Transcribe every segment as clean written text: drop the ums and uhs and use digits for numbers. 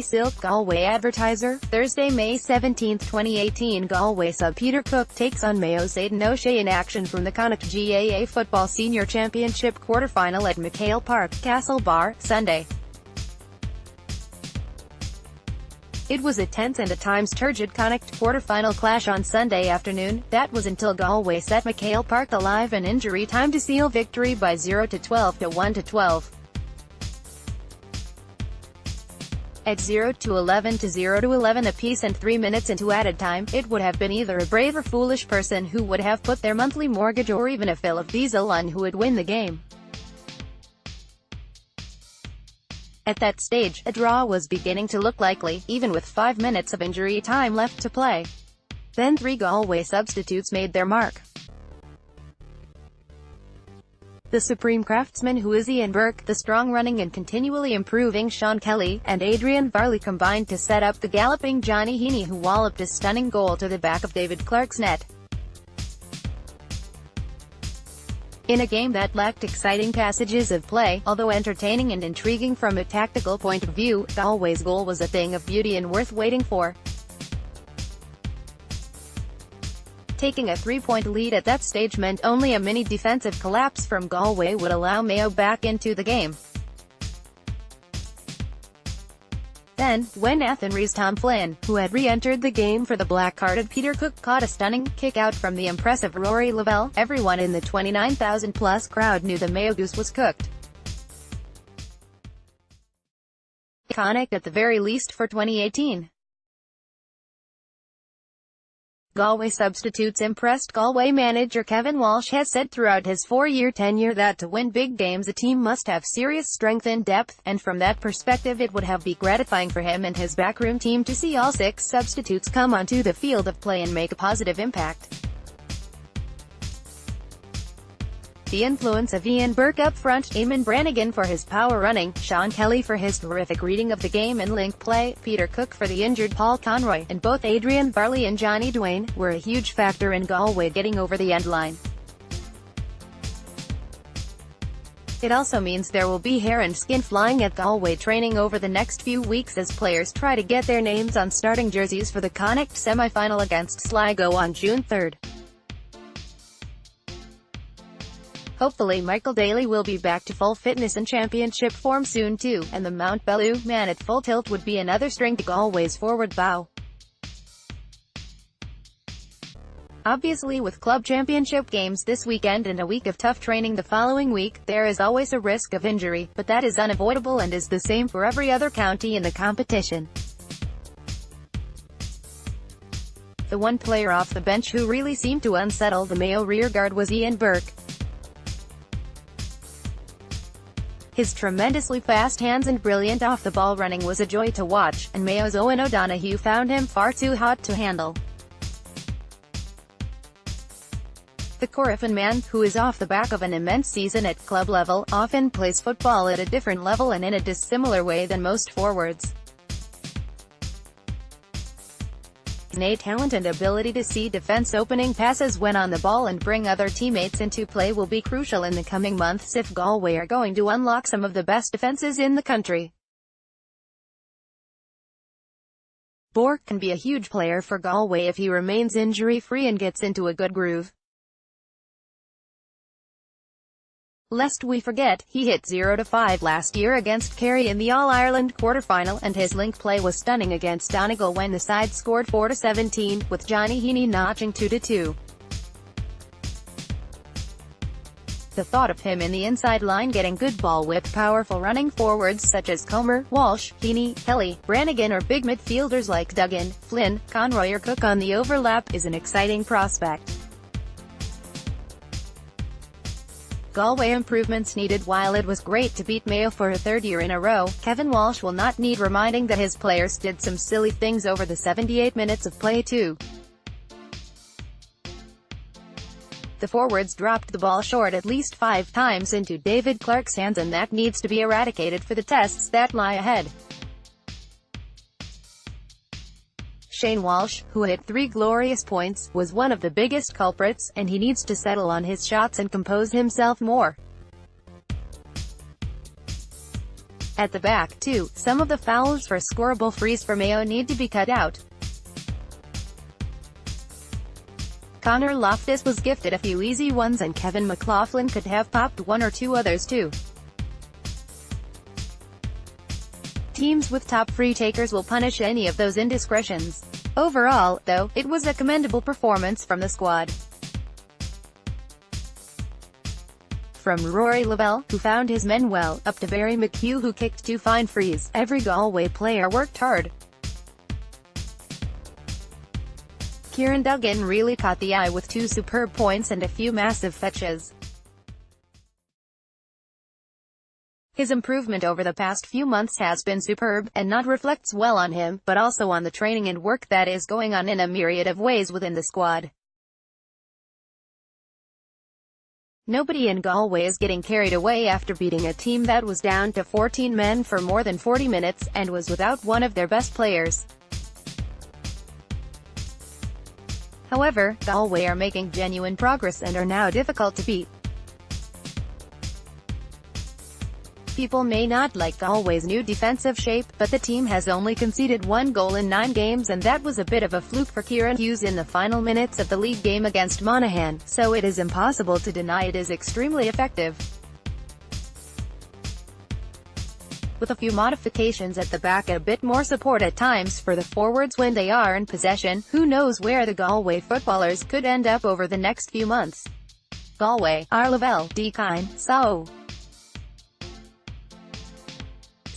Silke Galway Advertiser, Thursday, May 17, 2018. Galway sub Peter Cooke takes on Mayo's Aidan in action from the Connacht GAA Football Senior Championship quarter-final at McHale Park, Castlebar, Sunday. It was a tense and at times turgid Connacht quarter-final clash on Sunday afternoon. That was until Galway set McHale Park alive in injury time to seal victory by 0-12 to 1-12. At 0-11 to 0-11 apiece and 3 minutes into added time, it would have been either a brave or foolish person who would have put their monthly mortgage or even a fill of diesel on who would win the game. At that stage, a draw was beginning to look likely, even with 5 minutes of injury time left to play. Then 3 Galway substitutes made their mark. The supreme craftsman who is Ian Burke, the strong-running and continually improving Sean Kelly, and Adrian Varley combined to set up the galloping Johnny Heaney, who walloped a stunning goal to the back of David Clark's net. In a game that lacked exciting passages of play, although entertaining and intriguing from a tactical point of view, Galway's goal was a thing of beauty and worth waiting for. Taking a 3-point lead at that stage meant only a mini defensive collapse from Galway would allow Mayo back into the game. Then, when Athenry's Tom Flynn, who had re-entered the game for the black-carded Peter Cooke, caught a stunning kick-out from the impressive Rory Lavelle, everyone in the 29,000-plus crowd knew the Mayo goose was cooked. Iconic at the very least for 2018. Galway substitutes impressed. Galway manager Kevin Walsh has said throughout his 4-year tenure that to win big games a team must have serious strength and depth, and from that perspective it would have been gratifying for him and his backroom team to see all 6 substitutes come onto the field of play and make a positive impact. The influence of Ian Burke up front, Eamon Brannigan for his power running, Sean Kelly for his terrific reading of the game and link play, Peter Cooke for the injured Paul Conroy, and both Adrian Varley and Johnny Dwayne, were a huge factor in Galway getting over the end line. It also means there will be hair and skin flying at Galway training over the next few weeks as players try to get their names on starting jerseys for the Connacht semi-final against Sligo on June 3rd. Hopefully Michael Daly will be back to full fitness and championship form soon too, and the Mount Bellew man at full tilt would be another string to Galway's forward bow. Obviously, with club championship games this weekend and a week of tough training the following week, there is always a risk of injury, but that is unavoidable and is the same for every other county in the competition. The one player off the bench who really seemed to unsettle the Mayo rearguard was Ian Burke. His tremendously fast hands and brilliant off-the-ball running was a joy to watch, and Mayo's Owen O'Donoghue found him far too hot to handle. The Corofin man, who is off the back of an immense season at club level, often plays football at a different level and in a dissimilar way than most forwards. Innate talent and ability to see defense opening passes when on the ball and bring other teammates into play will be crucial in the coming months if Galway are going to unlock some of the best defenses in the country. Burke can be a huge player for Galway if he remains injury-free and gets into a good groove. Lest we forget, he hit 0-5 last year against Kerry in the All-Ireland quarter-final, and his link play was stunning against Donegal when the side scored 4-17, with Johnny Heaney notching 2-2. The thought of him in the inside line getting good ball with powerful running forwards such as Comer, Walsh, Heaney, Kelly, Brannigan or big midfielders like Duggan, Flynn, Conroy or Cooke on the overlap is an exciting prospect. Galway improvements needed. While it was great to beat Mayo for a 3rd year in a row, Kevin Walsh will not need reminding that his players did some silly things over the 78 minutes of play too. The forwards dropped the ball short at least 5 times into David Clark's hands, and that needs to be eradicated for the tests that lie ahead. Shane Walsh, who hit 3 glorious points, was one of the biggest culprits, and he needs to settle on his shots and compose himself more. At the back, too, some of the fouls for scoreable frees for Mayo need to be cut out. Conor Loftus was gifted a few easy ones and Kevin McLaughlin could have popped one or two others too. Teams with top free takers will punish any of those indiscretions. Overall, though, it was a commendable performance from the squad. From Rory Lavelle, who found his men well, up to Barry McHugh who kicked two fine frees, every Galway player worked hard. Kieran Duggan really caught the eye with two superb points and a few massive fetches. His improvement over the past few months has been superb, and not reflects well on him, but also on the training and work that is going on in a myriad of ways within the squad. Nobody in Galway is getting carried away after beating a team that was down to 14 men for more than 40 minutes, and was without one of their best players. However, Galway are making genuine progress and are now difficult to beat. People may not like Galway's new defensive shape, but the team has only conceded one goal in 9 games and that was a bit of a fluke for Kieran Hughes in the final minutes of the league game against Monaghan, so it is impossible to deny it is extremely effective. With a few modifications at the back and a bit more support at times for the forwards when they are in possession, who knows where the Galway footballers could end up over the next few months. Galway, R. Lavelle, D. Kine, Sao.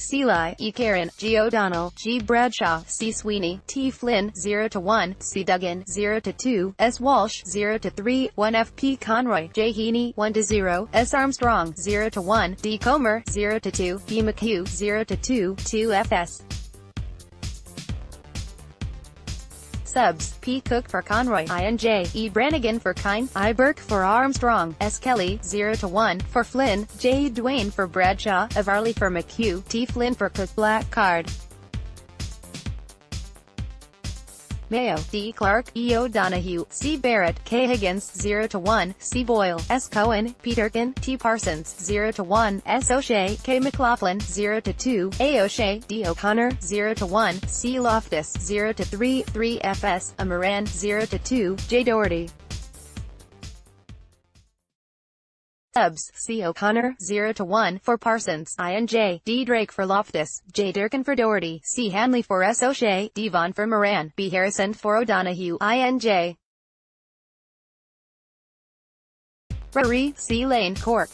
Seeley, E. Karen, G. O'Donnell, G. Bradshaw, C. Sweeney, T. Flynn, 0-1, C. Duggan, 0-2, S. Walsh, 0-3, 1 F. P. Conroy, J. Heaney, 1-0, S. Armstrong, 0-1, D. Comer, 0-2, B. McHugh, 0-2, 2 F.S. Subs: P. Cooke for Conroy, I&J, E. Brannigan for Kine, I. Burke for Armstrong, S. Kelly, 0-1, for Flynn, J. Duane for Bradshaw, A. Varley for McHugh, T. Flynn for Cooke. Black card. Mayo, D. Clark, E. O'Donoghue, C. Barrett, K. Higgins, 0-1, C. Boyle, S. Cohen, Peter Cooke, T. Parsons, 0-1, S. O'Shea, K. McLaughlin, 0-2, A. O'Shea, D. O'Connor, 0-1, C. Loftus, 0-3, 3 F.S., A. Moran, 0-2, J. Doherty. Subs: C. O'Connor, 0-1, for Parsons, I&J, D. Drake for Loftus, J. Durkin for Doherty, C. Hanley for S. O'Shea, D. Vaughan for Moran, B. Harrison for O'Donoghue, I&J. Referee, C. Lane, Cork.